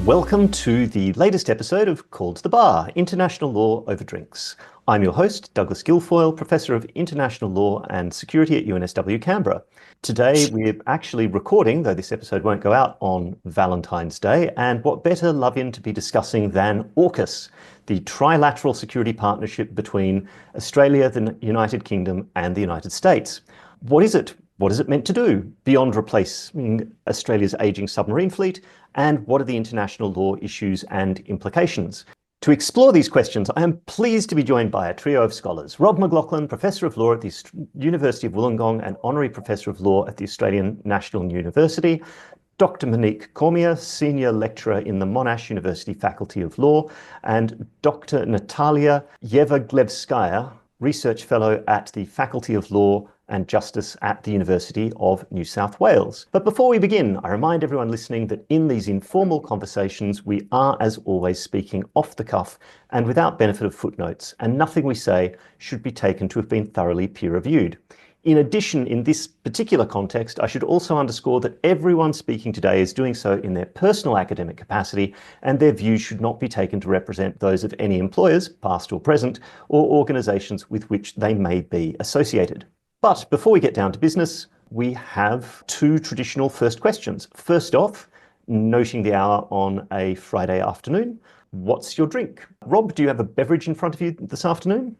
Welcome to the latest episode of Called to the Bar, International Law Over Drinks. I'm your host, Douglas Guilfoyle, Professor of International Law and Security at UNSW Canberra. Today we're actually recording, though this episode won't go out on Valentine's Day, and what better love-in to be discussing than Aukus, the trilateral security partnership between Australia, the United Kingdom and the United States. What is it? What is it meant to do beyond replacing Australia's ageing submarine fleet? And what are the international law issues and implications? To explore these questions, I am pleased to be joined by a trio of scholars. Rob McLaughlin, Professor of Law at the University of Wollongong and Honorary Professor of Law at the Australian National University. Dr. Monique Cormier, Senior Lecturer in the Monash University Faculty of Law. And Dr. Natalia Jevglevskaja, Research Fellow at the Faculty of Law and Justice at the University of New South Wales. But before we begin, I remind everyone listening that in these informal conversations, we are, as always, speaking off the cuff and without benefit of footnotes, and nothing we say should be taken to have been thoroughly peer-reviewed. In addition, in this particular context, I should also underscore that everyone speaking today is doing so in their personal academic capacity, and their views should not be taken to represent those of any employers, past or present, or organisations with which they may be associated. But before we get down to business, we have two traditional first questions. First off, noting the hour on a Friday afternoon, what's your drink? Rob, do you have a beverage in front of you this afternoon?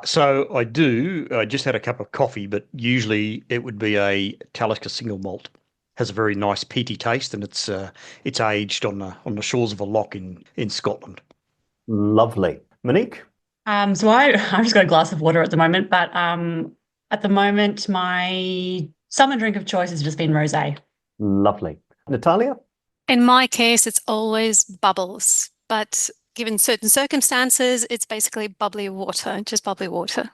So I do. I just had a cup of coffee, but usually it would be a Talisker single malt. Has a very nice peaty taste, and it's aged on the shores of a loch in Scotland. Lovely. Monique? I've just got a glass of water at the moment, but at the moment my summer drink of choice has just been rosé. Lovely. Natalia? In my case, it's always bubbles, but given certain circumstances, it's basically bubbly water, just bubbly water.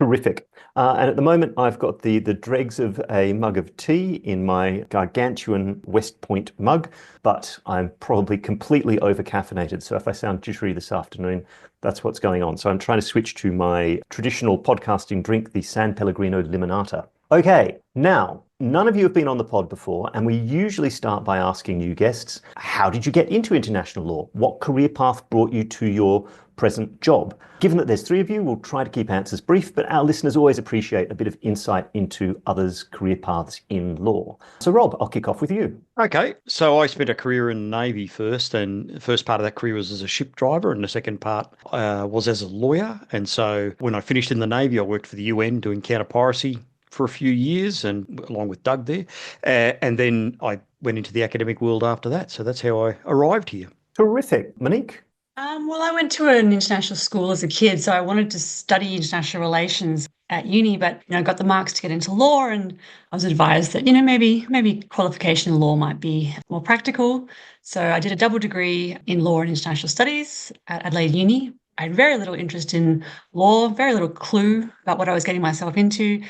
Terrific. And at the moment, I've got the dregs of a mug of tea in my gargantuan West Point mug, but I'm probably completely over-caffeinated. So if I sound jittery this afternoon, that's what's going on. So I'm trying to switch to my traditional podcasting drink, the San Pellegrino Limonata. Okay, now, none of you have been on the pod before, and we usually start by asking new guests, how did you get into international law? What career path brought you to your present job? Given that there's three of you, we'll try to keep answers brief, but our listeners always appreciate a bit of insight into others' career paths in law. So Rob, I'll kick off with you. Okay, so I spent a career in the Navy first, and the first part of that career was as a ship driver, and the second part was as a lawyer. And so when I finished in the Navy, I worked for the UN doing counter-piracy for a few years, and along with Doug there. And then I went into the academic world after that. So that's how I arrived here. Terrific. Monique? Well, I went to an international school as a kid, so I wanted to study international relations at uni, but I got the marks to get into law, and I was advised that maybe qualification in law might be more practical. So I did a double degree in law and international studies at Adelaide Uni. I had very little interest in law, very little clue about what I was getting myself into.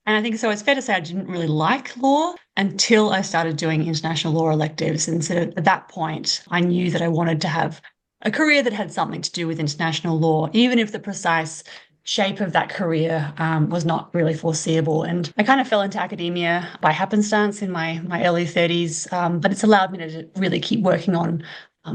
And I think so it's fair to say I didn't really like law until I started doing international law electives. And so at that point, I knew that I wanted to have a career that had something to do with international law, even if the precise shape of that career was not really foreseeable. And I kind of fell into academia by happenstance in my early 30s, but it's allowed me to really keep working on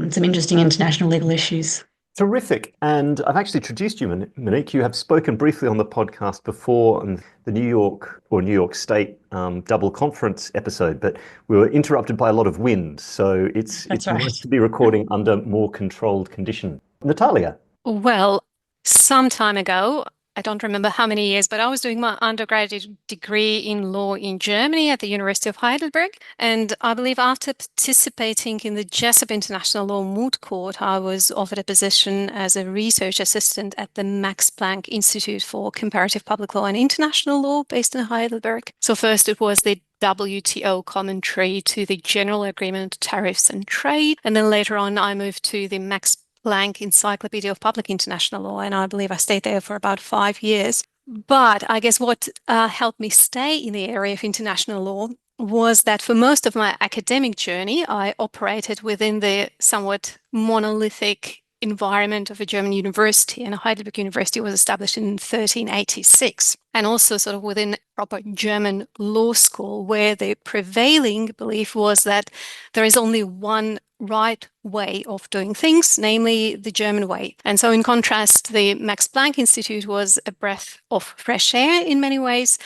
some interesting international legal issues. Terrific. And I've actually introduced you, Monique. You have spoken briefly on the podcast before on the New York State double conference episode, but we were interrupted by a lot of wind. So it's right. Nice to be recording under more controlled conditions. Natalia? Well, some time ago, I don't remember how many years, but I was doing my undergraduate degree in law in Germany at the University of Heidelberg. And I believe after participating in the Jessup International Law Moot Court, I was offered a position as a research assistant at the Max Planck Institute for Comparative Public Law and International Law based in Heidelberg. So first it was the WTO commentary to the General Agreement on Tariffs and Trade. And then later on, I moved to the Max Planck Encyclopedia of Public International Law, and I believe I stayed there for about 5 years. But I guess what helped me stay in the area of international law was that for most of my academic journey, I operated within the somewhat monolithic environment of a German university, and Heidelberg University was established in 1386, and also sort of within a proper German law school, where the prevailing belief was that there is only one right way of doing things, namely the German way. And so in contrast, the Max Planck Institute was a breath of fresh air in many ways.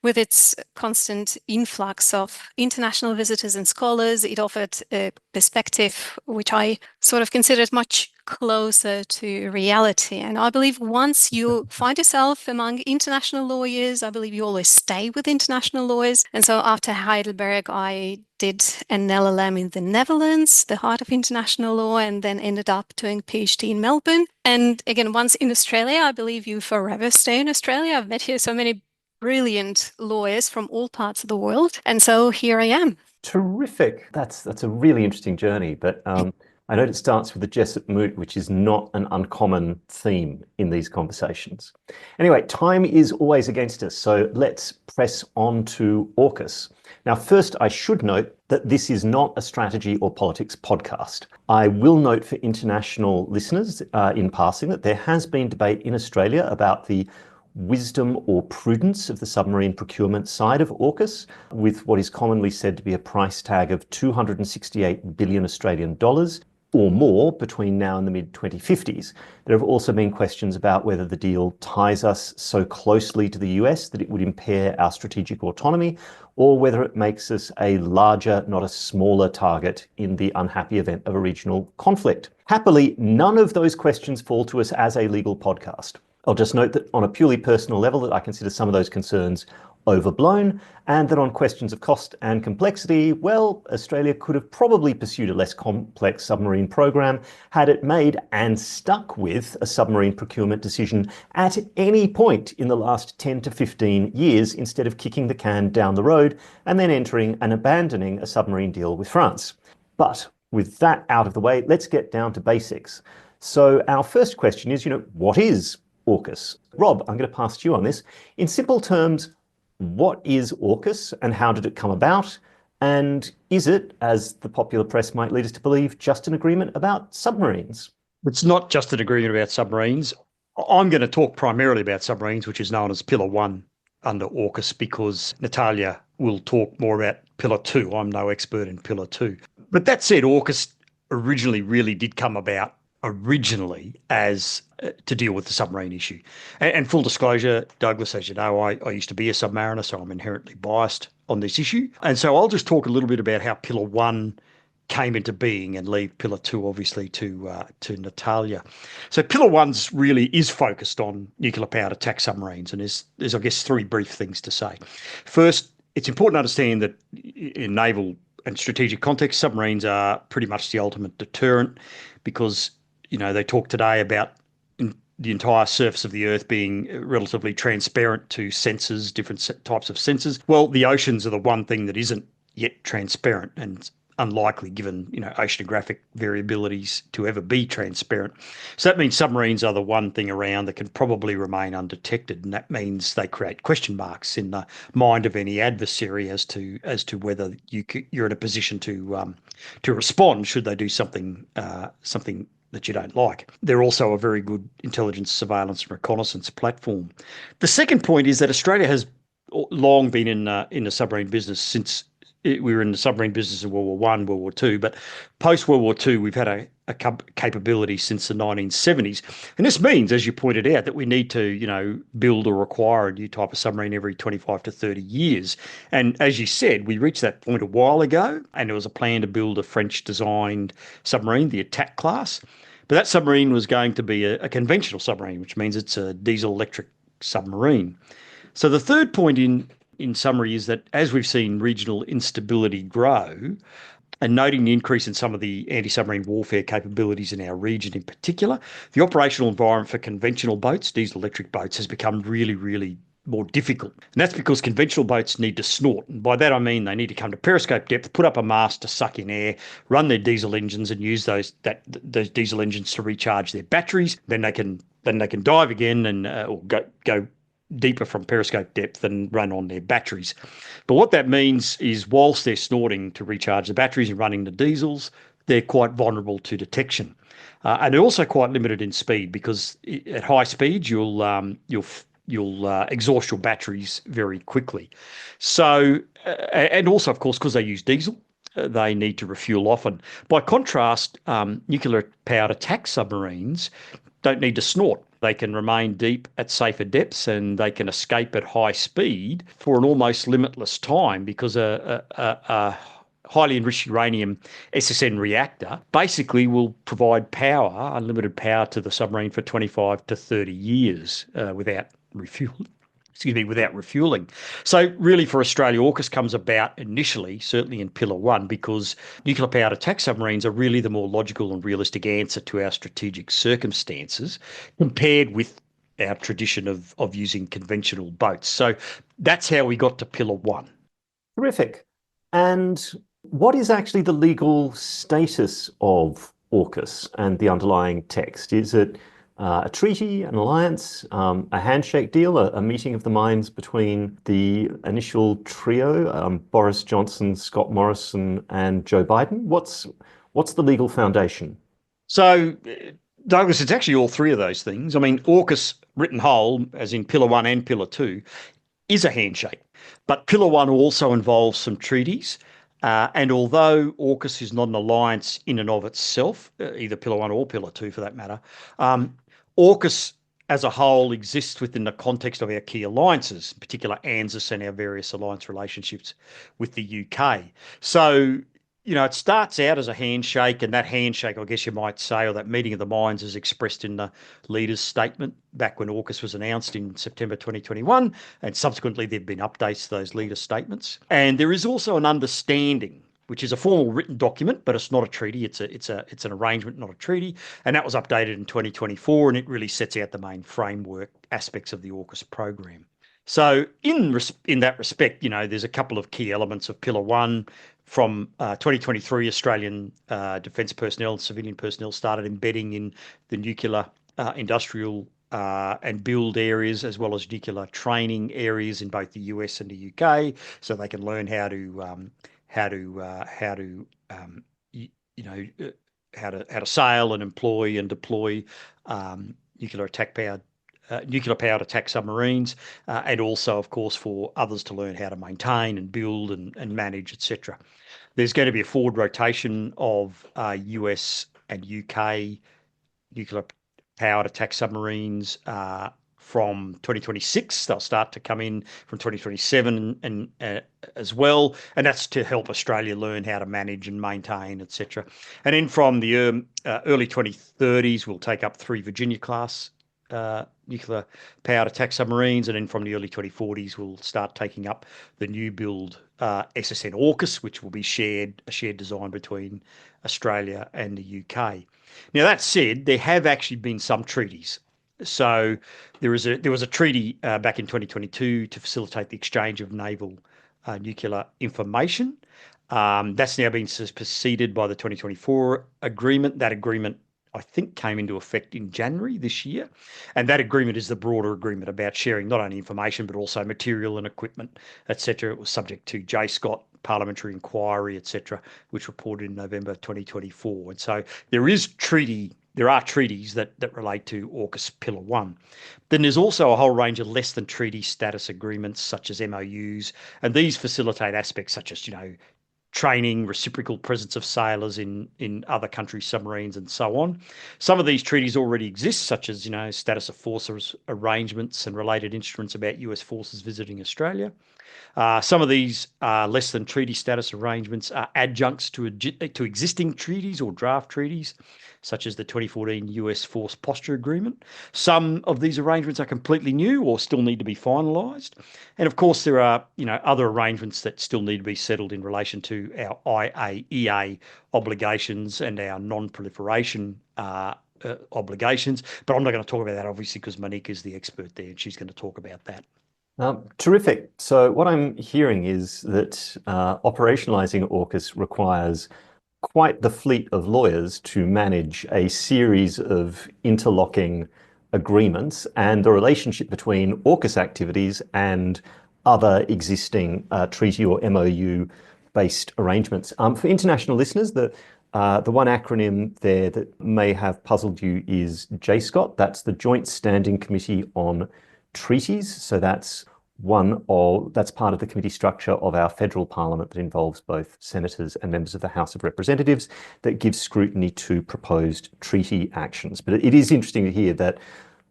With its constant influx of international visitors and scholars, it offered a perspective which I sort of considered much closer to reality. And I believe once you find yourself among international lawyers, I believe you always stay with international lawyers. And so after Heidelberg, I did an LLM in the Netherlands, the heart of international law, and then ended up doing a PhD in Melbourne. And again, once in Australia, I believe you forever stay in Australia. I've met here so many brilliant lawyers from all parts of the world. And so here I am. Terrific. That's a really interesting journey. But I know it starts with the Jessup Moot, which is not an uncommon theme in these conversations. Anyway, time is always against us, so let's press on to Aukus. Now, first, I should note that this is not a strategy or politics podcast. I will note for international listeners in passing that there has been debate in Australia about the wisdom or prudence of the submarine procurement side of Aukus, with what is commonly said to be a price tag of 268 billion Australian dollars or more between now and the mid-2050s. There have also been questions about whether the deal ties us so closely to the US that it would impair our strategic autonomy, or whether it makes us a larger, not a smaller target in the unhappy event of a regional conflict. Happily, none of those questions fall to us as a legal podcast. I'll just note that on a purely personal level that I consider some of those concerns overblown, and that on questions of cost and complexity, well, Australia could have probably pursued a less complex submarine program had it made and stuck with a submarine procurement decision at any point in the last 10 to 15 years instead of kicking the can down the road and then entering and abandoning a submarine deal with France. But with that out of the way, let's get down to basics. So our first question is, what is Aukus? Rob, I'm going to pass to you on this. In simple terms, what is Aukus and how did it come about? And is it, as the popular press might lead us to believe, just an agreement about submarines? It's not just an agreement about submarines. I'm going to talk primarily about submarines, which is known as Pillar 1 under Aukus, because Natalia will talk more about Pillar 2. I'm no expert in Pillar 2. But that said, Aukus originally really did come about as to deal with the submarine issue. And full disclosure, Douglas, as you know, I used to be a submariner, so I'm inherently biased on this issue. And so I'll just talk a little bit about how Pillar 1 came into being and leave Pillar 2 obviously to Natalia. So Pillar 1 really is focused on nuclear-powered attack submarines, and there's I guess three brief things to say. First, it's important to understand that in naval and strategic context, submarines are pretty much the ultimate deterrent, because they talk today about the entire surface of the Earth being relatively transparent to sensors, different types of sensors. Well, the oceans are the one thing that isn't yet transparent, and it's unlikely, given oceanographic variabilities, to ever be transparent. So that means submarines are the one thing around that can probably remain undetected, and that means they create question marks in the mind of any adversary as to whether you're in a position to respond should they do something that you don't like. They're also a very good intelligence, surveillance, and reconnaissance platform. The second point is that Australia has long been in the submarine business since we were in the submarine business in World War I, World War II, but post-World War II, we've had a capability since the 1970s. And this means, as you pointed out, that we need to, build or acquire a new type of submarine every 25 to 30 years. And as you said, we reached that point a while ago, and there was a plan to build a French-designed submarine, the attack class. But that submarine was going to be a conventional submarine, which means it's a diesel-electric submarine. So the third point in summary is that as we've seen regional instability grow, and noting the increase in some of the anti-submarine warfare capabilities in our region in particular, the operational environment for conventional boats, diesel-electric boats, has become really, really more difficult. And that's because conventional boats need to snort. And by that I mean they need to come to periscope depth, put up a mast to suck in air, run their diesel engines, and use those diesel engines to recharge their batteries. Then they can dive again and or go deeper from periscope depth and run on their batteries. But what that means is, whilst they're snorting to recharge the batteries and running the diesels, they're quite vulnerable to detection. And they're also quite limited in speed, because at high speeds you'll exhaust your batteries very quickly. So, and also, of course, because they use diesel, they need to refuel often. By contrast, nuclear-powered attack submarines don't need to snort. They can remain deep at safer depths, and they can escape at high speed for an almost limitless time, because a highly enriched uranium SSN reactor basically will provide power, unlimited power, to the submarine for 25 to 30 years without refueling. Without refueling. So really, for Australia, AUKUS comes about initially, certainly in Pillar 1, because nuclear-powered attack submarines are really the more logical and realistic answer to our strategic circumstances, compared with our tradition of using conventional boats. So that's how we got to Pillar 1. Terrific. And what is actually the legal status of AUKUS and the underlying text? Is it a treaty, an alliance, a handshake deal, a meeting of the minds between the initial trio, Boris Johnson, Scott Morrison, and Joe Biden? What's the legal foundation? So, Douglas, it's actually all three of those things. I mean, AUKUS written whole, as in Pillar 1 and Pillar 2, is a handshake. But Pillar 1 also involves some treaties. And although AUKUS is not an alliance in and of itself, either Pillar 1 or Pillar 2 for that matter, AUKUS as a whole exists within the context of our key alliances, in particular ANZUS and our various alliance relationships with the UK. So, it starts out as a handshake, and that handshake, I guess you might say, or that meeting of the minds, is expressed in the leader's statement back when AUKUS was announced in September 2021, and subsequently there have been updates to those leader statements. And there is also an understanding, which is a formal written document, but it's not a treaty. It's an arrangement, not a treaty. And that was updated in 2024, and it really sets out the main framework aspects of the AUKUS program. So in that respect, there's a couple of key elements of Pillar 1. From 2023, Australian defence personnel and civilian personnel started embedding in the nuclear industrial and build areas, as well as nuclear training areas in both the US and the UK, so they can learn how to sail and employ and deploy nuclear-powered attack submarines, and also, of course, for others to learn how to maintain and build and manage, etc. There's going to be a forward rotation of US and UK nuclear-powered attack submarines from 2026. They'll start to come in from 2027 and as well, and that's to help Australia learn how to manage and maintain, etc. And then from the early 2030s, we'll take up 3 Virginia-class nuclear-powered attack submarines, and then from the early 2040s, we'll start taking up the new build SSN AUKUS, which will be a shared design between Australia and the UK. Now, that said, there have actually been some treaties. So there was a treaty back in 2022 to facilitate the exchange of naval nuclear information. That's now been superseded by the 2024 agreement. That agreement, I think, came into effect in January this year. And that agreement is the broader agreement about sharing not only information, but also material and equipment, etc. It was subject to JSCOT, parliamentary inquiry, etc., which reported in November 2024. And so there are treaties that relate to AUKUS Pillar 1. Then there's also a whole range of less than treaty status agreements, such as MOUs, and these facilitate aspects such as, training, reciprocal presence of sailors in other countries' submarines, and so on. Some of these treaties already exist, such as, status of forces arrangements and related instruments about US forces visiting Australia. Some of these less than treaty status arrangements are adjuncts to existing treaties or draft treaties, such as the 2014 US Force Posture Agreement. Some of these arrangements are completely new or still need to be finalised. And of course, there are other arrangements that still need to be settled in relation to our IAEA obligations and our non-proliferation obligations. But I'm not going to talk about that, obviously, because Monique is the expert there and she's going to talk about that. Terrific. So what I'm hearing is that operationalizing AUKUS requires quite the fleet of lawyers to manage a series of interlocking agreements and the relationship between AUKUS activities and other existing treaty or MOU-based arrangements. For international listeners, the one acronym there that may have puzzled you is JSCOT. That's the Joint Standing Committee on Treaties. So that's that's part of the committee structure of our federal parliament that involves both senators and members of the House of Representatives that gives scrutiny to proposed treaty actions. But it is interesting to hear that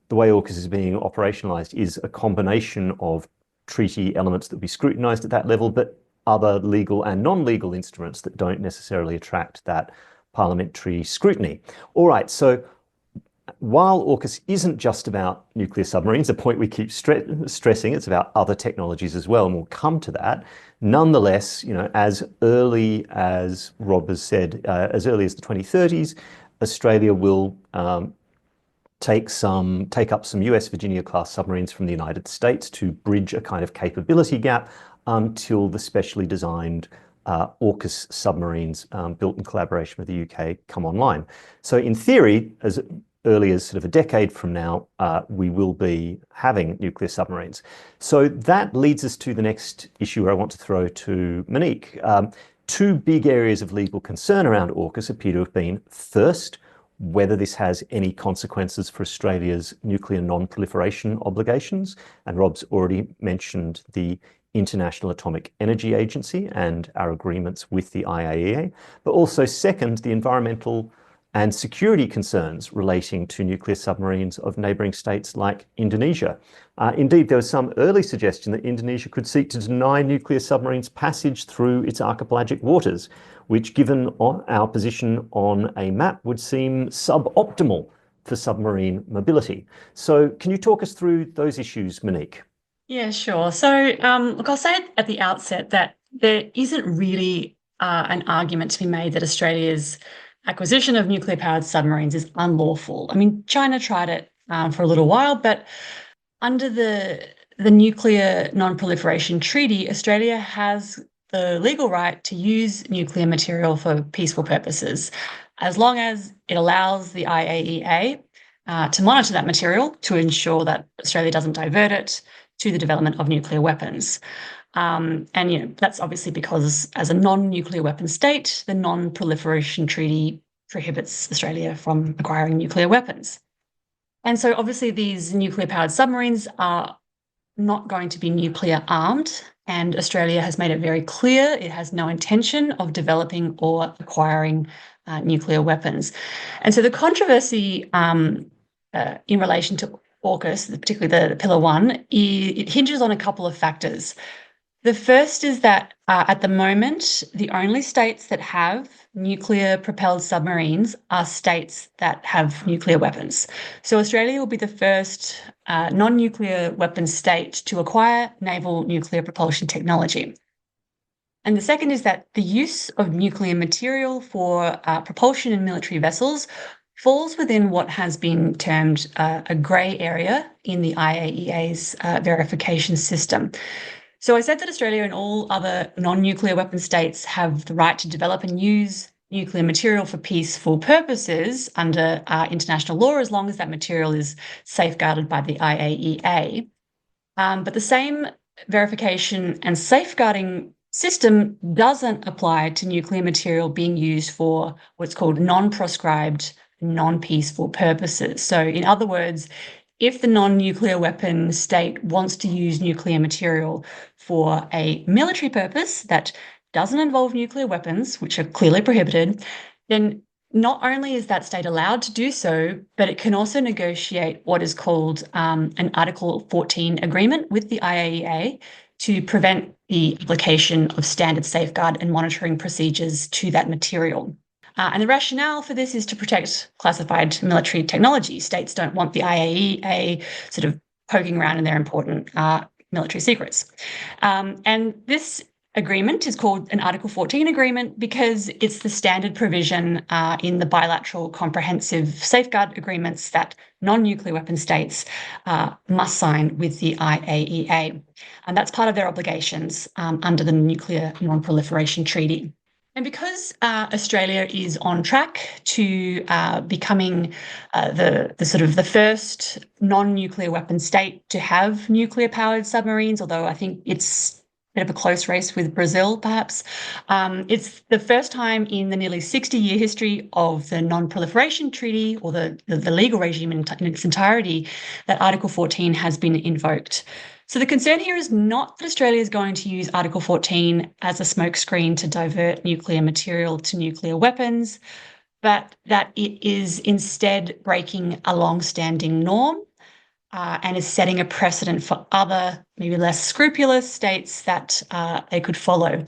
the way AUKUS is being operationalised is a combination of treaty elements that will be scrutinised at that level, but other legal and non-legal instruments that don't necessarily attract that parliamentary scrutiny. All right, so while AUKUS isn't just about nuclear submarines, a point we keep stressing, it's about other technologies as well, and we'll come to that. Nonetheless, as early as Rob has said, as early as the 2030s, Australia will take up some US Virginia-class submarines from the United States to bridge a kind of capability gap until the specially designed AUKUS submarines built in collaboration with the UK come online. So in theory, as early as sort of a decade from now, we will be having nuclear submarines. So that leads us to the next issue I want to throw to Monique. Two big areas of legal concern around AUKUS appear to have been, first, whether this has any consequences for Australia's nuclear non-proliferation obligations. And Rob's already mentioned the International Atomic Energy Agency and our agreements with the IAEA, but also second, the environmental and security concerns relating to nuclear submarines of neighbouring states like Indonesia. Indeed, there was some early suggestion that Indonesia could seek to deny nuclear submarines passage through its archipelagic waters, which, given our position on a map, would seem suboptimal for submarine mobility. So can you talk us through those issues, Monique? Yeah, sure. So look, I'll say at the outset that there isn't really an argument to be made that Australia's acquisition of nuclear-powered submarines is unlawful. I mean, China tried it for a little while, but under the Nuclear Non-Proliferation Treaty, Australia has the legal right to use nuclear material for peaceful purposes, as long as it allows the IAEA to monitor that material to ensure that Australia doesn't divert it to the development of nuclear weapons. And that's obviously because as a non-nuclear weapon state, the Non-Proliferation Treaty prohibits Australia from acquiring nuclear weapons. And so obviously these nuclear-powered submarines are not going to be nuclear armed, and Australia has made it very clear it has no intention of developing or acquiring nuclear weapons. And so the controversy in relation to AUKUS, particularly the Pillar 1, it hinges on a couple of factors. The first is that at the moment, the only states that have nuclear-propelled submarines are states that have nuclear weapons. So Australia will be the first non-nuclear weapon state to acquire naval nuclear propulsion technology. And the second is that the use of nuclear material for propulsion in military vessels falls within what has been termed a grey area in the IAEA's verification system. So I said that Australia and all other non-nuclear weapon states have the right to develop and use nuclear material for peaceful purposes under international law, as long as that material is safeguarded by the IAEA. But the same verification and safeguarding system doesn't apply to nuclear material being used for what's called non-proscribed, non-peaceful purposes. So in other words, if the non-nuclear weapon state wants to use nuclear material for a military purpose that doesn't involve nuclear weapons, which are clearly prohibited, then not only is that state allowed to do so, but it can also negotiate what is called an Article 14 agreement with the IAEA to prevent the application of standard safeguard and monitoring procedures to that material. And the rationale for this is to protect classified military technology. States don't want the IAEA sort of poking around in their important military secrets. And this agreement is called an Article 14 agreement because it's the standard provision in the bilateral comprehensive safeguard agreements that non-nuclear weapon states must sign with the IAEA. And that's part of their obligations under the Nuclear Non-Proliferation Treaty. And because Australia is on track to becoming the sort of the first non-nuclear weapon state to have nuclear-powered submarines, although I think it's a bit of a close race with Brazil, perhaps, it's the first time in the nearly 60-year history of the Non-Proliferation Treaty, or the legal regime in its entirety, that Article 14 has been invoked. So the concern here is not that Australia is going to use Article 14 as a smokescreen to divert nuclear material to nuclear weapons, but that it is instead breaking a long-standing norm and is setting a precedent for other, maybe less scrupulous states that they could follow,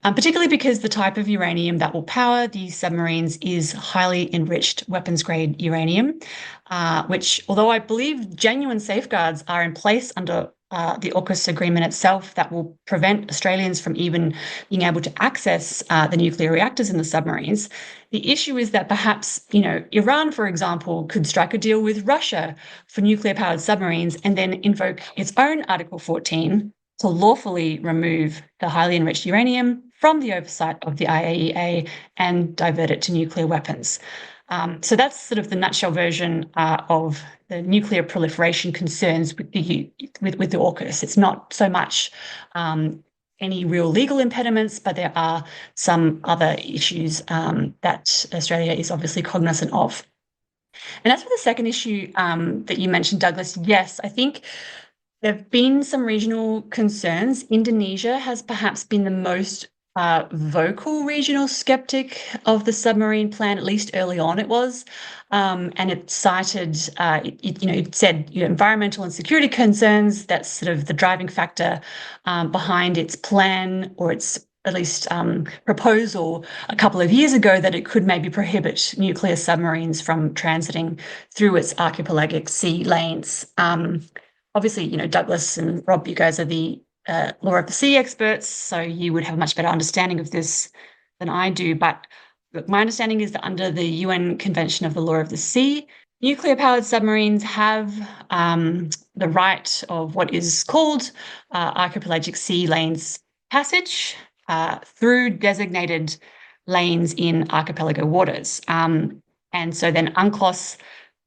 particularly because the type of uranium that will power these submarines is highly enriched weapons-grade uranium, which, although I believe genuine safeguards are in place under the Aukus agreement itself that will prevent Australians from even being able to access the nuclear reactors in the submarines. The issue is that perhaps, Iran, for example, could strike a deal with Russia for nuclear-powered submarines and then invoke its own Article 14 to lawfully remove the highly enriched uranium from the oversight of the IAEA and divert it to nuclear weapons. So that's sort of the nutshell version of the nuclear proliferation concerns with the AUKUS. It's not so much any real legal impediments, but there are some other issues that Australia is obviously cognizant of. And as for the second issue that you mentioned, Douglas, yes, I think there have been some regional concerns. Indonesia has perhaps been the most vocal regional skeptic of the submarine plan, at least early on it was. And it cited, it said environmental and security concerns, that's sort of the driving factor behind its plan, or its at least proposal a couple of years ago, that it could maybe prohibit nuclear submarines from transiting through its archipelagic sea lanes. Obviously, Douglas and Rob, you guys are the law of the sea experts, so you would have a much better understanding of this than I do. But my understanding is that under the UN Convention of the Law of the Sea, nuclear-powered submarines have the right of what is called archipelagic sea lanes passage through designated lanes in archipelago waters. And so then UNCLOS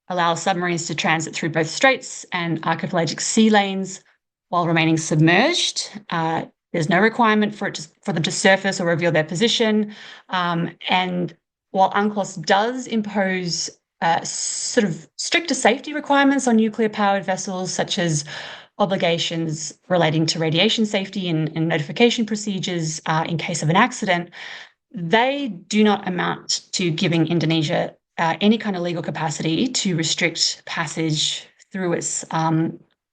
allows submarines to transit through both straits and archipelagic sea lanes while remaining submerged. There's no requirement for them to surface or reveal their position. And while UNCLOS does impose sort of stricter safety requirements on nuclear-powered vessels, such as obligations relating to radiation safety and notification procedures in case of an accident, they do not amount to giving Indonesia any kind of legal capacity to restrict passage through its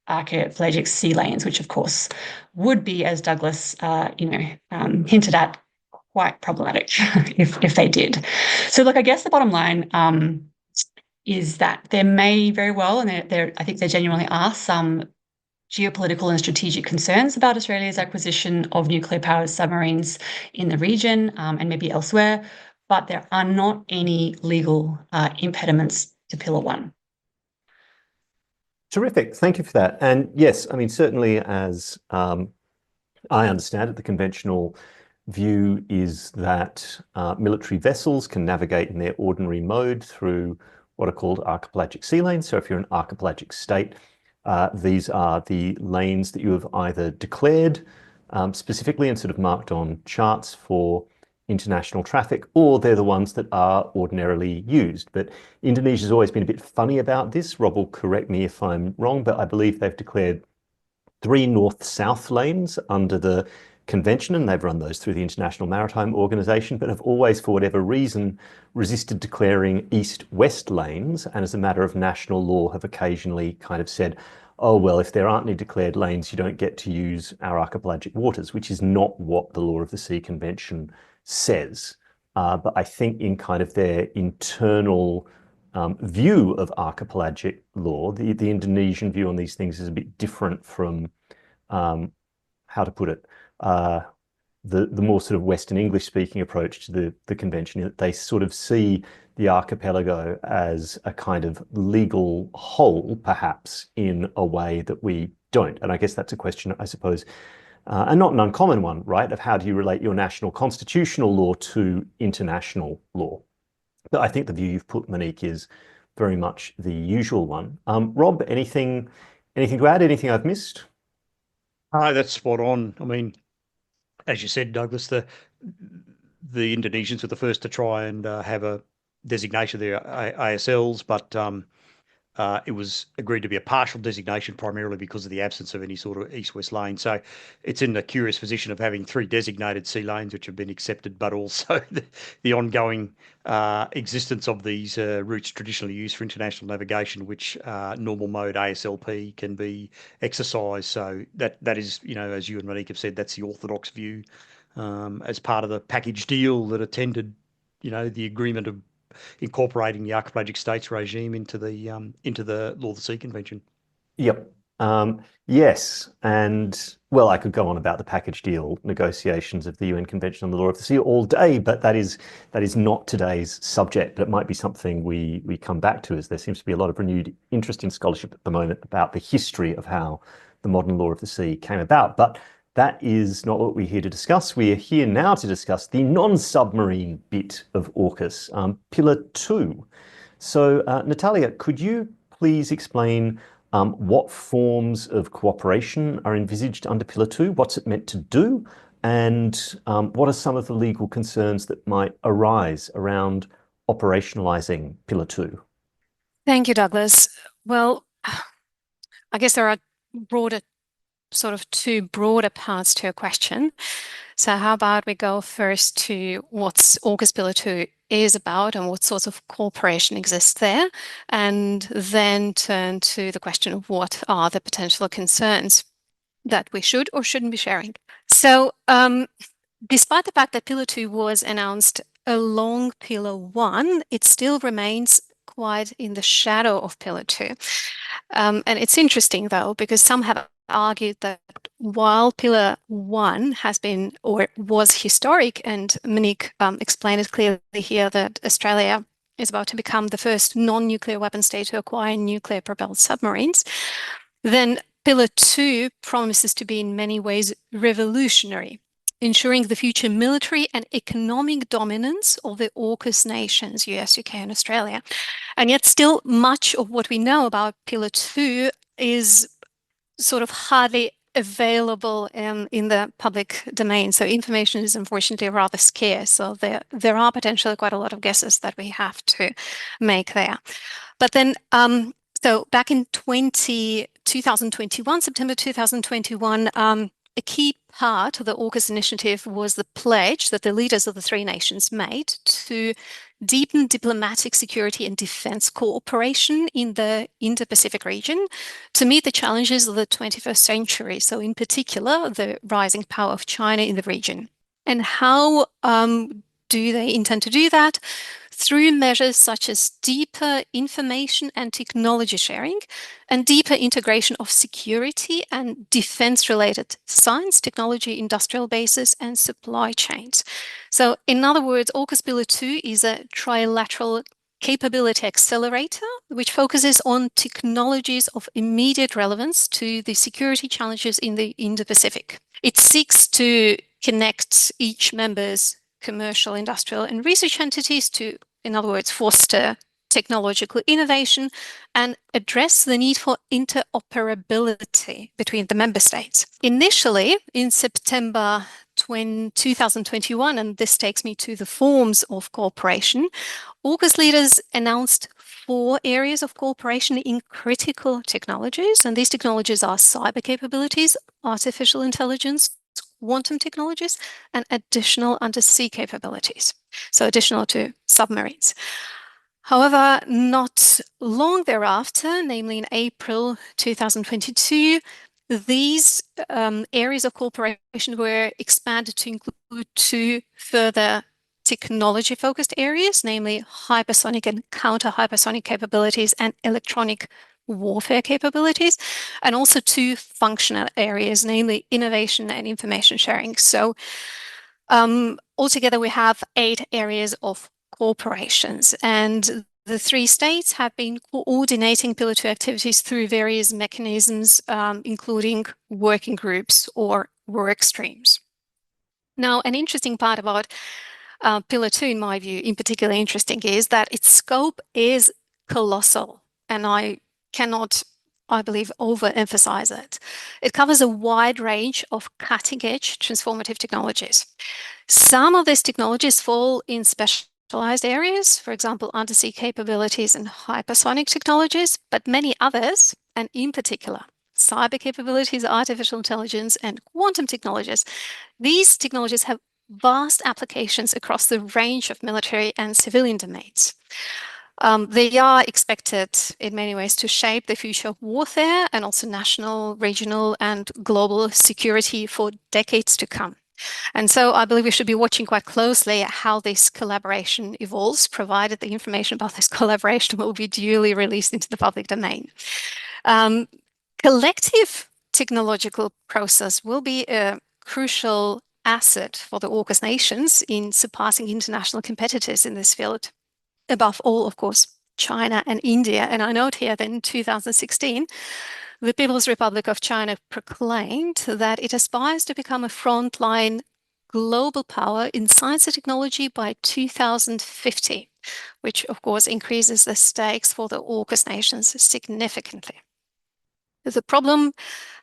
archipelagic sea lanes, which of course would be, as Douglas hinted at, quite problematic if they did. So look, I guess the bottom line is that there may very well, and I think there genuinely are, some geopolitical and strategic concerns about Australia's acquisition of nuclear-powered submarines in the region and maybe elsewhere, but there are not any legal impediments to Pillar 1. Terrific. Thank you for that. And yes, I mean, certainly as I understand it, the conventional view is that military vessels can navigate in their ordinary mode through what are called archipelagic sea lanes. So if you're an archipelagic state, these are the lanes that you have either declared specifically and sort of marked on charts for international traffic, or they're the ones that are ordinarily used. But Indonesia's always been a bit funny about this. Rob will correct me if I'm wrong, but I believe they've declared 3 north-south lanes under the convention, and they've run those through the International Maritime Organization, but have always, for whatever reason, resisted declaring east-west lanes, and as a matter of national law have occasionally kind of said, oh, well, if there aren't any declared lanes, you don't get to use our archipelagic waters, which is not what the Law of the Sea Convention says. But I think in kind of their internal view of archipelagic law, the Indonesian view on these things is a bit different from, how to put it, the more sort of Western English speaking approach to the convention. They sort of see the archipelago as a kind of legal whole, perhaps, in a way that we don't. And I guess that's a question, I suppose, and not an uncommon one, right, of how do you relate your national constitutional law to international law. But I think the view you've put, Monique, is very much the usual one. Rob, anything to add? Anything I've missed? No, that's spot on. I mean, as you said, Douglas, the Indonesians were the first to try and have a designation of their ASLs, but it was agreed to be a partial designation primarily because of the absence of any sort of east-west lane. So it's in the curious position of having 3 designated sea lanes which have been accepted, but also the ongoing existence of these routes traditionally used for international navigation, which normal mode ASLP can be exercised. So that is, as you and Monique have said, that's the orthodox view as part of the package deal that attended, the agreement of incorporating the archipelagic states regime into the Law of the Sea Convention. Yep. Yes, and well, I could go on about the package deal negotiations of the UN Convention on the Law of the Sea all day, but that is not today's subject. But it might be something we come back to, as there seems to be a lot of renewed interest in scholarship at the moment about the history of how the modern law of the sea came about. But that is not what we're here to discuss. We are here now to discuss the non-submarine bit of AUKUS, Pillar 2. So, Natalia, could you please explain what forms of cooperation are envisaged under Pillar 2? What's it meant to do? And what are some of the legal concerns that might arise around operationalising Pillar 2? Thank you, Douglas. Well, I guess there are two broader parts to your question. So how about we go first to what's AUKUS Pillar 2 is about and what sorts of cooperation exists there, and then turn to the question of what are the potential concerns that we should or shouldn't be sharing. So despite the fact that Pillar 2 was announced along Pillar 1, it still remains quite in the shadow of Pillar 2. And it's interesting, though, because some have argued that while Pillar 1 has been or was historic, and Monique explained it clearly here that Australia is about to become the first non-nuclear weapon state to acquire nuclear-propelled submarines, then Pillar 2 promises to be in many ways revolutionary, ensuring the future military and economic dominance of the AUKUS nations, US, UK, and Australia. And yet still much of what we know about Pillar 2 is sort of hardly available in the public domain. So information is unfortunately rather scarce. So there are potentially quite a lot of guesses that we have to make there. But then, so back in 2021, September 2021, a key part of the AUKUS initiative was the pledge that the leaders of the 3 nations made to deepen diplomatic security and defense cooperation in the Indo-Pacific region to meet the challenges of the 21st century. So in particular, the rising power of China in the region. And how do they intend to do that? Through measures such as deeper information and technology sharing and deeper integration of security and defense-related science, technology, industrial bases, and supply chains. So in other words, AUKUS Pillar 2 is a trilateral capability accelerator, which focuses on technologies of immediate relevance to the security challenges in the Indo-Pacific. It seeks to connect each member's commercial, industrial, and research entities to, in other words, foster technological innovation and address the need for interoperability between the member states. Initially, in September 2021, and this takes me to the forms of cooperation, AUKUS leaders announced 4 areas of cooperation in critical technologies, and these technologies are cyber capabilities, artificial intelligence, quantum technologies, and additional undersea capabilities, so additional to submarines. However, not long thereafter, namely in April 2022, these areas of cooperation were expanded to include 2 further technology-focused areas, namely hypersonic and counter-hypersonic capabilities and electronic warfare capabilities, and also 2 functional areas, namely innovation and information sharing. So altogether, we have 8 areas of cooperations, and the 3 states have been coordinating Pillar 2 activities through various mechanisms, including working groups or work streams. Now, an interesting part about Pillar 2, in my view, in particular interesting, is that its scope is colossal, and I cannot, I believe, overemphasize it. It covers a wide range of cutting-edge transformative technologies. Some of these technologies fall in special specialized areas, for example, undersea capabilities and hypersonic technologies, but many others, and in particular, cyber capabilities, artificial intelligence, and quantum technologies. These technologies have vast applications across the range of military and civilian domains. They are expected in many ways to shape the future of warfare and also national, regional, and global security for decades to come. And so I believe we should be watching quite closely at how this collaboration evolves, provided the information about this collaboration will be duly released into the public domain. Collective technological process will be a crucial asset for the Aukus nations in surpassing international competitors in this field. Above all, of course, China and India. And I note here that in 2016, the People's Republic of China proclaimed that it aspires to become a frontline global power in science and technology by 2050, which of course increases the stakes for the Aukus nations significantly. The problem,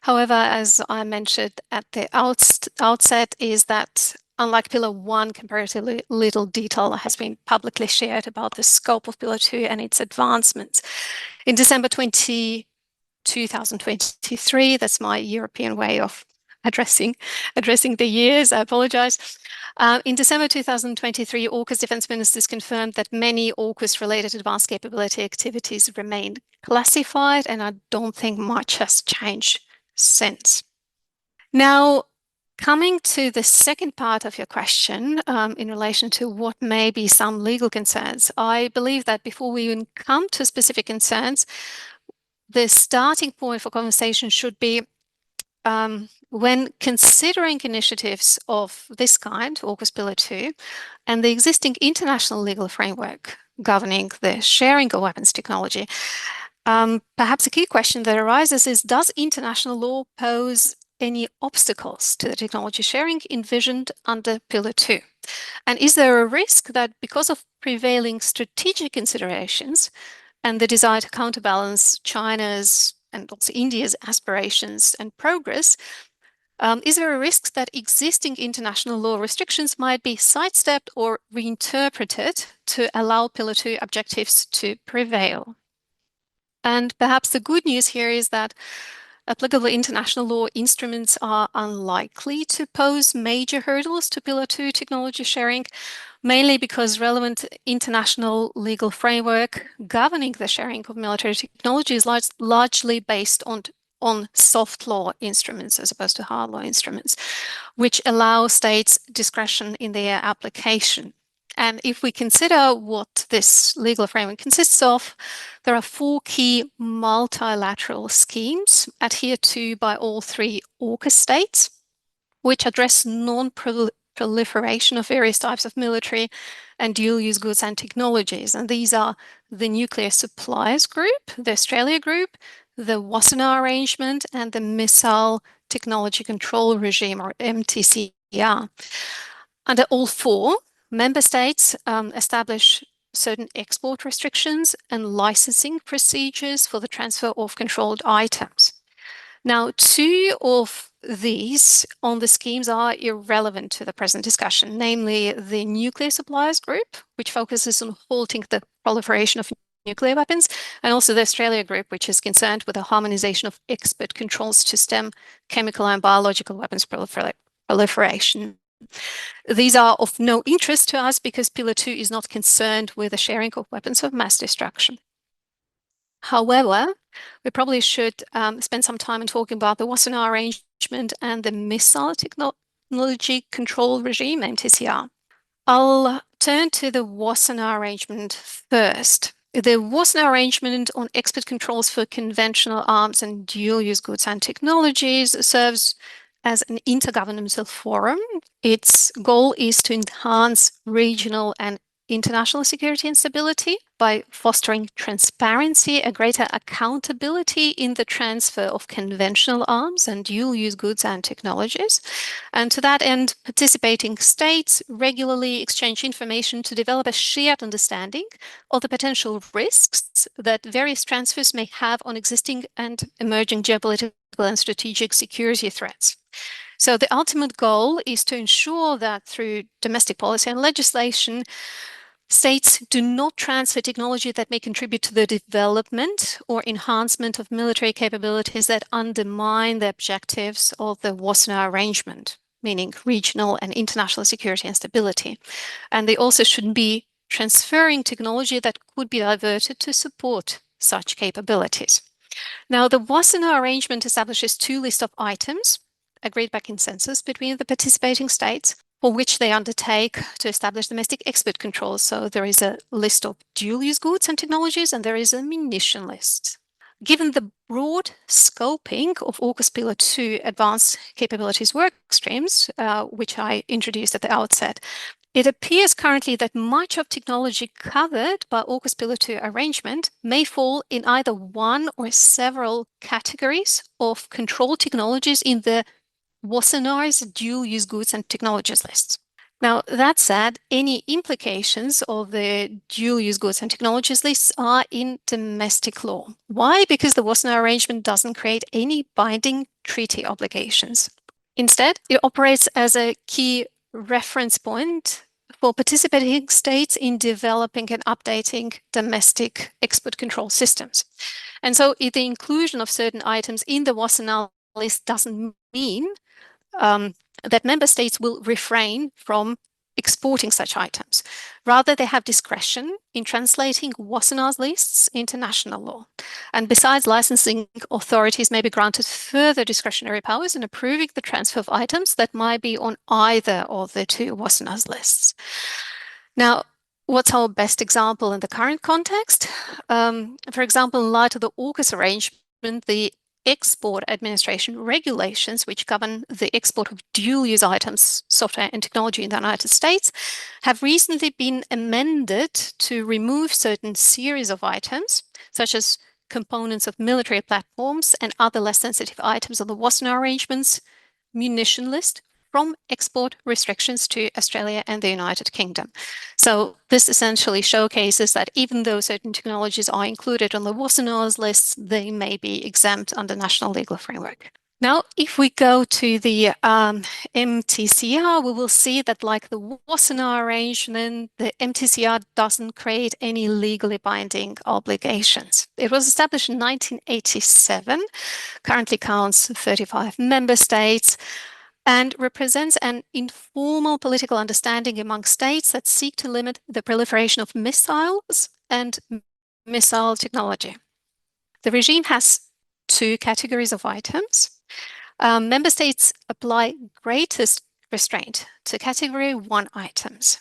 however, as I mentioned at the outset, is that unlike Pillar 1, comparatively little detail has been publicly shared about the scope of Pillar 2 and its advancements. In December 2023, that's my European way of addressing the years, I apologize. In December 2023, Aukus defense ministers confirmed that many Aukus-related advanced capability activities remain classified, and I don't think much has changed since. Now, coming to the second part of your question, in relation to what may be some legal concerns, I believe that before we even come to specific concerns, the starting point for conversation should be when considering initiatives of this kind, Aukus Pillar 2, and the existing international legal framework governing the sharing of weapons technology, perhaps a key question that arises is, does international law pose any obstacles to the technology sharing envisioned under Pillar 2? And is there a risk that because of prevailing strategic considerations and the desire to counterbalance China's and also India's aspirations and progress, is there a risk that existing international law restrictions might be sidestepped or reinterpreted to allow Pillar 2 objectives to prevail? And perhaps the good news here is that applicable international law instruments are unlikely to pose major hurdles to Pillar 2 technology sharing, mainly because relevant international legal framework governing the sharing of military technology is largely based on soft law instruments as opposed to hard law instruments, which allow states discretion in their application. And if we consider what this legal framework consists of, there are 4 key multilateral schemes adhered to by all 3 Aukus states, which address non-proliferation of various types of military and dual-use goods and technologies. And these are the Nuclear Suppliers Group, the Australia Group, the Wassenaar Arrangement, and the Missile Technology Control Regime, or MTCR. Under all 4, member states establish certain export restrictions and licensing procedures for the transfer of controlled items. Now, 2 of these on the schemes are irrelevant to the present discussion, namely the Nuclear Suppliers Group, which focuses on halting the proliferation of nuclear weapons, and also the Australia Group, which is concerned with the harmonization of export controls to stem chemical and biological weapons proliferation. These are of no interest to us because Pillar 2 is not concerned with the sharing of weapons of mass destruction. However, we probably should spend some time in talking about the Wassenaar Arrangement and the Missile Technology Control Regime, MTCR. I'll turn to the Wassenaar Arrangement first. The Wassenaar Arrangement on export controls for conventional arms and dual-use goods and technologies serves as an intergovernmental forum. Its goal is to enhance regional and international security and stability by fostering transparency, a greater accountability in the transfer of conventional arms and dual-use goods and technologies. And to that end, participating states regularly exchange information to develop a shared understanding of the potential risks that various transfers may have on existing and emerging geopolitical and strategic security threats. So the ultimate goal is to ensure that through domestic policy and legislation, States do not transfer technology that may contribute to the development or enhancement of military capabilities that undermine the objectives of the Wassenaar Arrangement, meaning regional and international security and stability. And they also shouldn't be transferring technology that could be diverted to support such capabilities. Now, the Wassenaar Arrangement establishes 2 lists of items agreed by consensus between the participating states, for which they undertake to establish domestic export controls. So there is a list of dual-use goods and technologies, and there is a munition list. Given the broad scoping of Aukus Pillar 2 advanced capabilities work streams, which I introduced at the outset, it appears currently that much of technology covered by Aukus Pillar 2 arrangement may fall in either one or several categories of control technologies in the Wassenaar's dual-use goods and technologies lists. Now, that said, any implications of the dual-use goods and technologies lists are in domestic law. Why? Because the Wassenaar Arrangement doesn't create any binding treaty obligations. Instead, it operates as a key reference point for participating states in developing and updating domestic export control systems. And so the inclusion of certain items in the Wassenaar list doesn't mean that member states will refrain from exporting such items. Rather, they have discretion in translating Wassenaar's lists into national law. And besides, licensing authorities may be granted further discretionary powers in approving the transfer of items that might be on either of the 2 Wassenaar's lists. Now, what's our best example in the current context? For example, in light of the Aukus Arrangement, the Export Administration regulations, which govern the export of dual-use items, software and technology in the United States, have recently been amended to remove certain series of items, such as components of military platforms and other less sensitive items on the Wassenaar Arrangement's munition list from export restrictions to Australia and the United Kingdom. So this essentially showcases that even though certain technologies are included on the Wassenaar's lists, they may be exempt under national legal framework. Now, if we go to the MTCR, we will see that like the Wassenaar Arrangement, the MTCR doesn't create any legally binding obligations. It was established in 1987, currently counts 35 member states, and represents an informal political understanding among states that seek to limit the proliferation of missiles and missile technology. The regime has 2 categories of items. Member states apply greatest restraint to Category 1 items.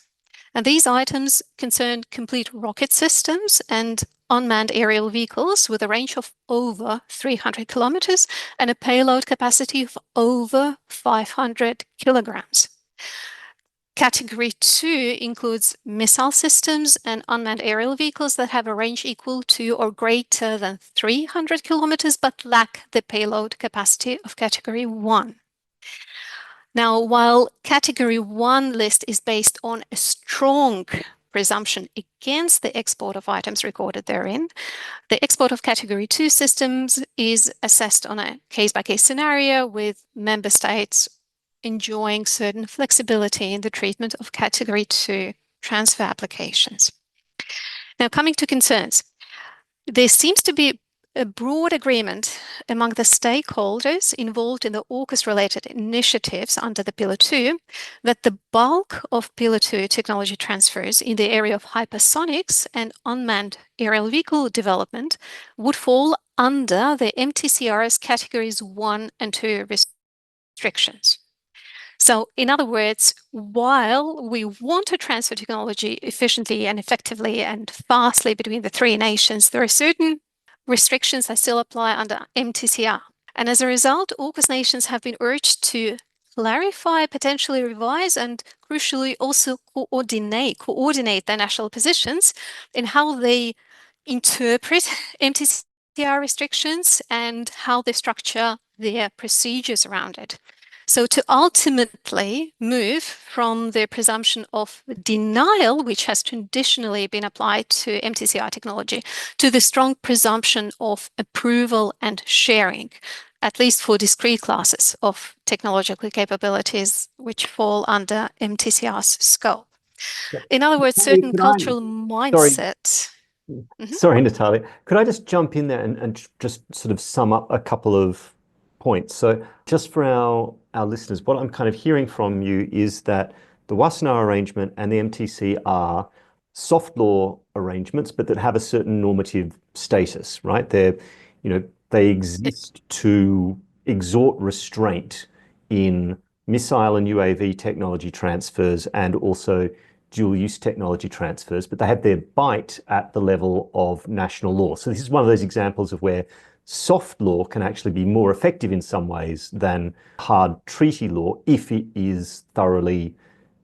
And these items concern complete rocket systems and unmanned aerial vehicles with a range of over 300 kilometers and a payload capacity of over 500 kilograms. Category 2 includes missile systems and unmanned aerial vehicles that have a range equal to or greater than 300 kilometers but lack the payload capacity of Category 1. Now, while Category 1 list is based on a strong presumption against the export of items recorded therein, the export of Category 2 systems is assessed on a case-by-case scenario, with member states enjoying certain flexibility in the treatment of Category 2 transfer applications. Now, coming to concerns, there seems to be a broad agreement among the stakeholders involved in the AUKUS-related initiatives under the Pillar 2 that the bulk of Pillar 2 technology transfers in the area of hypersonics and unmanned aerial vehicle development would fall under the MTCR's Categories 1 and 2 restrictions. So, in other words, while we want to transfer technology efficiently and effectively and fastly between the 3 nations, there are certain restrictions that still apply under MTCR. And as a result, AUKUS nations have been urged to clarify, potentially revise, and crucially also coordinate their national positions in how they interpret MTCR restrictions and how they structure their procedures around it. So to ultimately move from the presumption of denial, which has traditionally been applied to MTCR technology, to the strong presumption of approval and sharing, at least for discrete classes of technological capabilities which fall under MTCR's scope. In other words, Natalia, certain could I, cultural sorry, mindset. Mhm. sorry, Natalia, could I just jump in there and just sort of sum up a couple of points? So just for our listeners, what I'm kind of hearing from you is that the Wassenaar arrangement and the MTC are soft law arrangements, but that have a certain normative status, right? They exist to exhort restraint in missile and UAV technology transfers and also dual use technology transfers, but they have their bite at the level of national law. So this is one of those examples of where soft law can actually be more effective in some ways than hard treaty law if it is thoroughly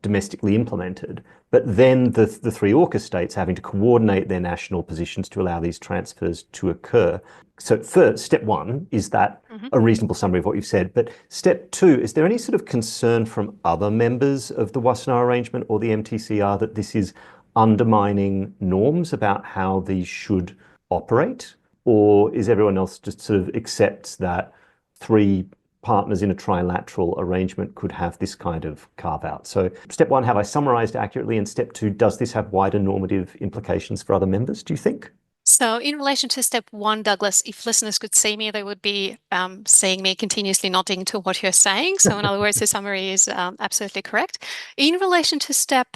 domestically implemented. But then the three Aukus states having to coordinate their national positions to allow these transfers to occur. So first, step one is that a reasonable summary of what you've said. But step two, is there any sort of concern from other members of the Wassenaar arrangement or the MTCR that this is undermining norms about how these should operate? Or is everyone else just sort of accepts that three partners in a trilateral arrangement could have this kind of carve out? So step one, have I summarized accurately? And step two, does this have wider normative implications for other members, do you think? So in relation to step one, Douglas, if listeners could see me, they would be seeing me continuously nodding to what you're saying. So in other words, the summary is absolutely correct. In relation to step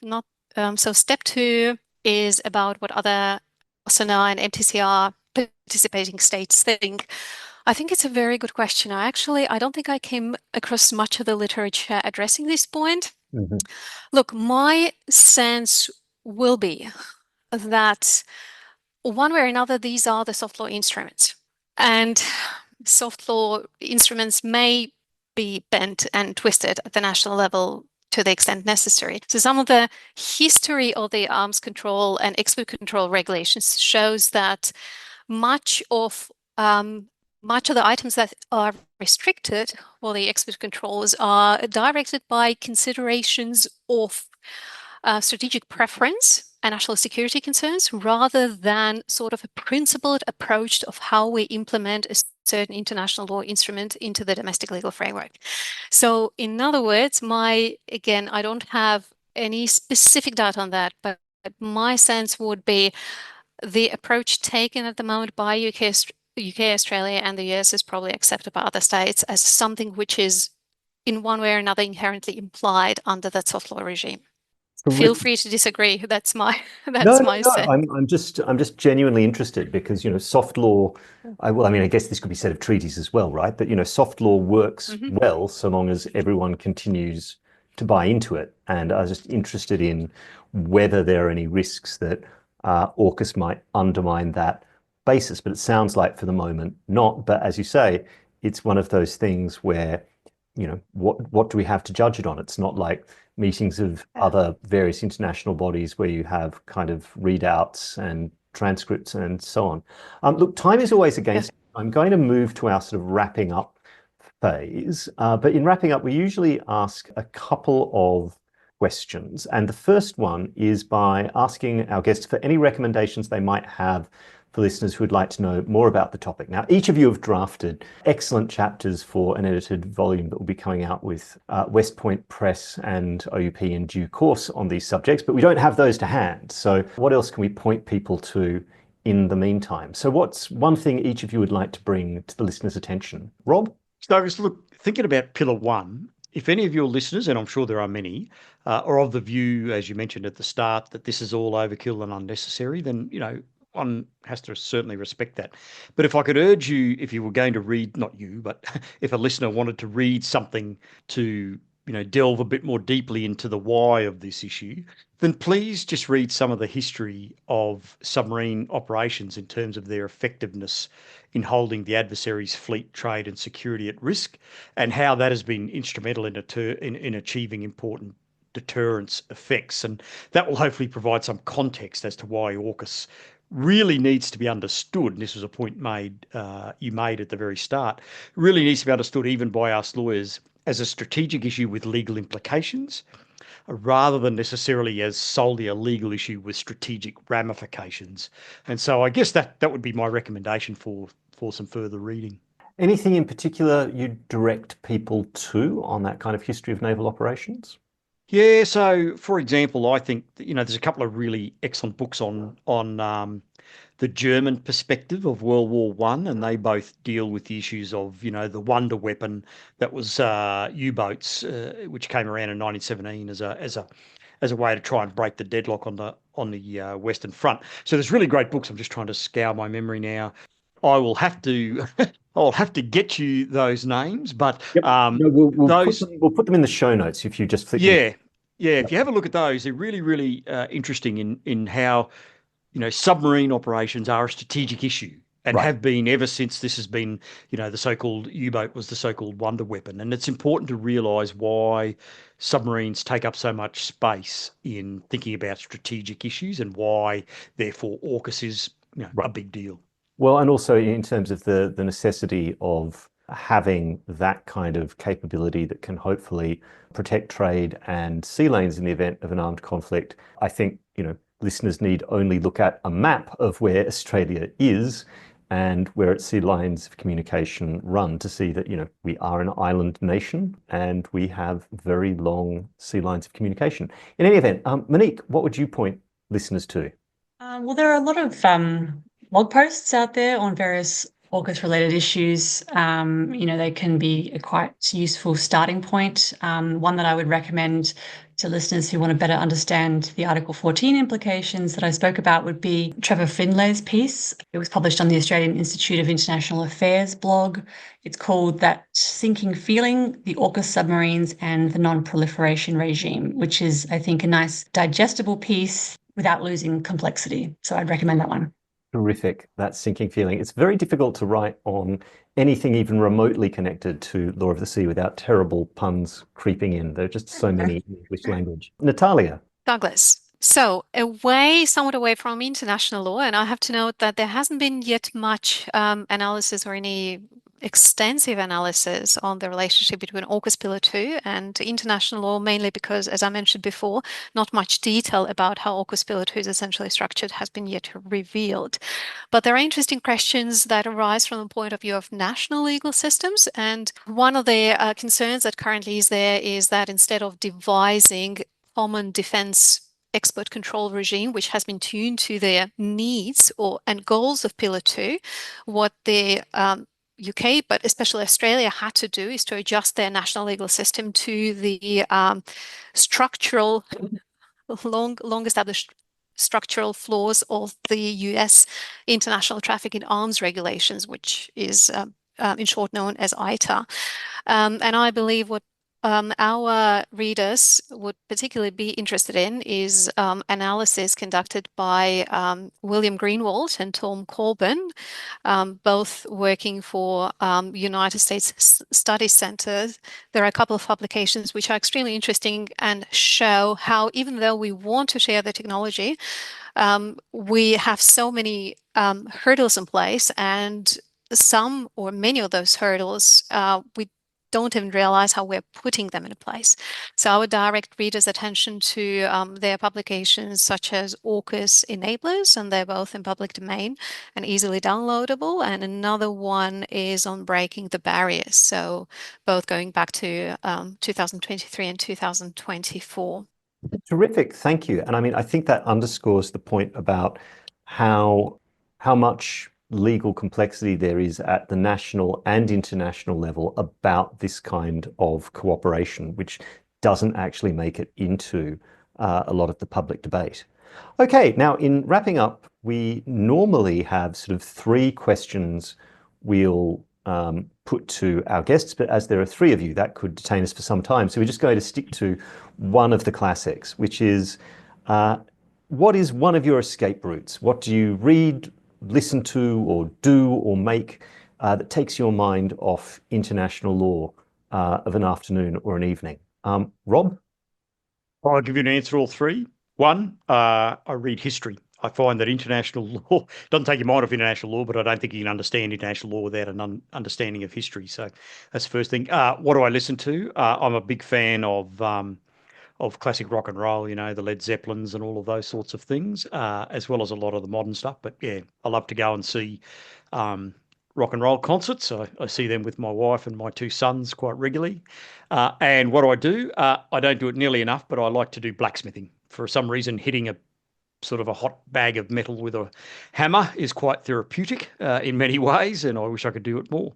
two is about what other SONA and MTCR participating states think. I think it's a very good question. I don't think I came across much of the literature addressing this point. Look, my sense will be that one way or another, these are the soft law instruments. And soft law instruments may be bent and twisted at the national level to the extent necessary. So some of the history of the arms control and export control regulations shows that much of the items that are restricted for the export controls are directed by considerations of strategic preference and national security concerns rather than sort of a principled approach of how we implement a certain international law instrument into the domestic legal framework. So in other words, I don't have any specific data on that, but my sense would be the approach taken at the moment by UK, Australia, and the US is probably accepted by other states as something which is in one way or another inherently implied under that soft law regime. Feel free to disagree. That's my sense. I'm just genuinely interested because soft law. I guess this could be said of treaties as well, right? But soft law works well so long as everyone continues to buy into it. And I was just interested in whether there are any risks that AUKUS might undermine that basis. But it sounds like for the moment not. But as you say, it's one of those things where what do we have to judge it on? It's not like meetings of other various international bodies where you have kind of readouts and transcripts and so on. Look, time is always against. I'm going to move to our sort of wrapping up phase. But in wrapping up, we usually ask a couple of questions. And the first one is by asking our guests for any recommendations they might have for listeners who would like to know more about the topic. Now, each of you have drafted excellent chapters for an edited volume that will be coming out with West Point Press and OUP in due course on these subjects, but we don't have those to hand. So what else can we point people to in the meantime? So what's one thing each of you would like to bring to the listeners' attention? Rob? Douglas, look, thinking about Pillar 1, if any of your listeners, and I'm sure there are many, are of the view, as you mentioned at the start, that this is all overkill and unnecessary, then, one has to certainly respect that. But if I could urge you, if you were going to read, not you, but if a listener wanted to read something to, delve a bit more deeply into the why of this issue, then please just read some of the history of submarine operations in terms of their effectiveness in holding the adversary's fleet, trade and security at risk, and how that has been instrumental in achieving important deterrence effects. And that will hopefully provide some context as to why AUKUS really needs to be understood, and this was a point you made at the very start, really needs to be understood even by us lawyers as a strategic issue with legal implications, rather than necessarily as solely a legal issue with strategic ramifications. And so I guess that would be my recommendation for some further reading. Anything in particular you direct people to on that kind of history of naval operations? Yeah, so for example, I think there's a couple of really excellent books on the German perspective of World War One, and they both deal with the issues of the wonder weapon that was U-boats, which came around in 1917 as a way to try and break the deadlock on the Western Front. So there's really great books. I'm just trying to scour my memory now. I will have to I'll have to get you those names, but Yep. No, those we'll put them in the show notes if you just flick them. yeah, yeah. If Yep. you have a look at those, they're really, really interesting in how submarine operations are a strategic issue and Right. have been ever since this has been, the so-called U-boat was the so-called wonder weapon. And it's important to realize why submarines take up so much space in thinking about strategic issues and why, therefore, AUKUS is, a Right. big deal. Well, and also in terms of the necessity of having that kind of capability that can hopefully protect trade and sea lanes in the event of an armed conflict, I think, listeners need only look at a map of where Australia is and where its sea lines of communication run to see that, we are an island nation and we have very long sea lines of communication. In any event, Monique, what would you point listeners to? Well, there are a lot of blog posts out there on various AUKUS related issues. They can be a quite useful starting point. One that I would recommend to listeners who want to better understand the Article 14 implications that I spoke about would be Trevor Findlay's piece. It was published on the Australian Institute of International Affairs blog. It's called That Sinking Feeling, the AUKUS Submarines and the Nonproliferation Regime, which is, I think, a nice digestible piece without losing complexity. So I'd recommend that one. Terrific, that sinking feeling. It's very difficult to write on anything even remotely connected to Law of the Sea without terrible puns creeping in. There are just so many in English language. Natalia. Douglas. So somewhat away from international law, and I have to note that there hasn't been yet much analysis or any extensive analysis on the relationship between AUKUS Pillar 2 and international law, mainly because, as I mentioned before, not much detail about how AUKUS Pillar 2 is essentially structured has been yet revealed. But there are interesting questions that arise from the point of view of national legal systems. And one of the concerns that currently is there is that instead of devising common defense export control regime, which has been tuned to their needs and goals of Pillar 2, what the UK, but especially Australia, had to do is to adjust their national legal system to the structural, long-established structural flaws of the US international traffic in arms regulations, which is in short known as ITA. And I believe what our readers would particularly be interested in is analysis conducted by William Greenwald and Tom Corbin, both working for United States Study Center. There are a couple of publications which are extremely interesting and show how, even though we want to share the technology, we have so many hurdles in place, and some or many of those hurdles we don't even realize how we're putting them in place. So I would direct readers' attention to their publications such as AUKUS Enablers, and they're both in public domain and easily downloadable. And another one is on breaking the barriers. So both going back to 2023 and 2024. Terrific, thank you. And I mean, I think that underscores the point about how much legal complexity there is at the national and international level about this kind of cooperation, which doesn't actually make it into a lot of the public debate. Okay, now in wrapping up, we normally have sort of 3 questions we'll put to our guests, but as there are 3 of you, that could detain us for some time. So we're just going to stick to one of the classics, which is, what is one of your escape routes? What do you read, listen to, or do, or make that takes your mind off international law of an afternoon or an evening? Rob? I'll give you an answer, all 3. One, I read history. I find that international law doesn't take your mind off international law, but I don't think you can understand international law without an understanding of history. So that's the first thing. What do I listen to? I'm a big fan of classic rock and roll, the Led Zeppelins and all of those sorts of things, as well as a lot of the modern stuff. But yeah, I love to go and see rock and roll concerts. I see them with my wife and my 2 sons quite regularly. And what do? I don't do it nearly enough, but I like to do blacksmithing. For some reason, hitting a sort of a hot bag of metal with a hammer is quite therapeutic in many ways, and I wish I could do it more.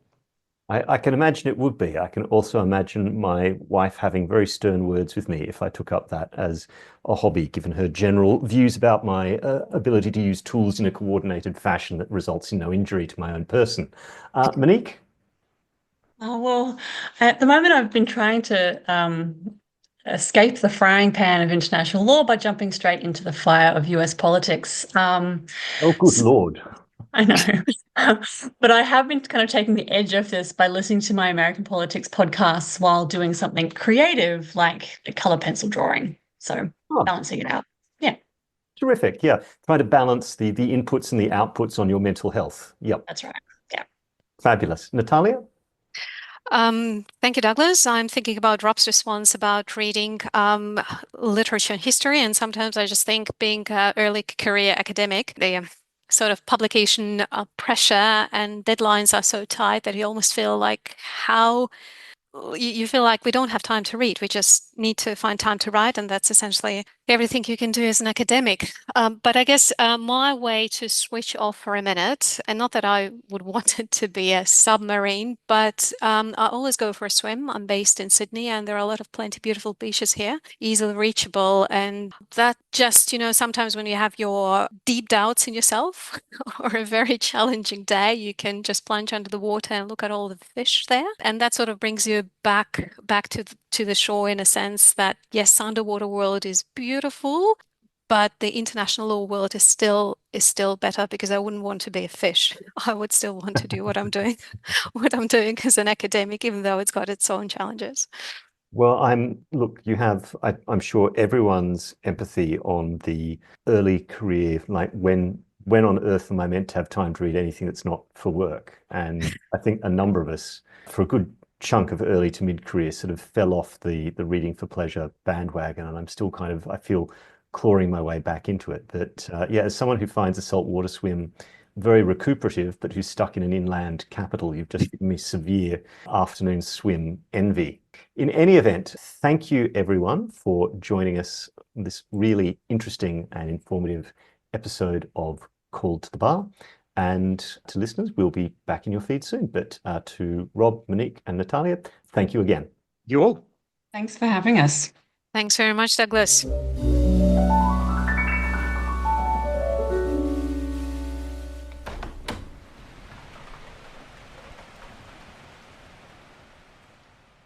I can imagine it would be. I can also imagine my wife having very stern words with me if I took up that as a hobby, given her general views about my ability to use tools in a coordinated fashion that results in no injury to my own person. Monique? Well, at the moment, I've been trying to escape the frying pan of international law by jumping straight into the fire of US politics. Oh, good Lord. I know. But I have been kind of taking the edge off this by listening to my American politics podcasts while doing something creative like color pencil drawing. So balancing it out. Yeah. Terrific. Yeah. Try to balance the inputs and the outputs on your mental health. Yep. That's right. Yeah. Fabulous. Natalia? Thank you, Douglas. I'm thinking about Rob's response about reading literature and history, and sometimes I just think being an early career academic, the sort of publication pressure and deadlines are so tight that you almost feel like you feel like we don't have time to read. We just need to find time to write, and that's essentially everything you can do as an academic. But I guess my way to switch off for a minute, and not that I would want it to be a submarine, but I always go for a swim. I'm based in Sydney, and there are a lot of plenty beautiful beaches here, easily reachable. And that just, sometimes when you have your deep doubts in yourself or a very challenging day, you can just plunge under the water and look at all the fish there. And that sort of brings you back to the shore in a sense that, yes, underwater world is beautiful, but the international law world is still better, because I wouldn't want to be a fish. I would still want to do what I'm doing as an academic, even though it's got its own challenges. Well, I'm sure everyone's empathy on the early career, like when on earth am I meant to have time to read anything that's not for work? And I think a number of us, for a good chunk of early to mid-career, sort of fell off the reading for pleasure bandwagon, and I'm still I feel clawing my way back into it. But yeah, as someone who finds a saltwater swim very recuperative, but who's stuck in an inland capital, you've just given me severe afternoon swim envy. In any event, thank you everyone for joining us on this really interesting and informative episode of Called to the Bar. And to listeners, we'll be back in your feed soon. But to Rob, Monique, and Natalia, thank you again. You all. Thanks for having us. Thanks very much, Douglas.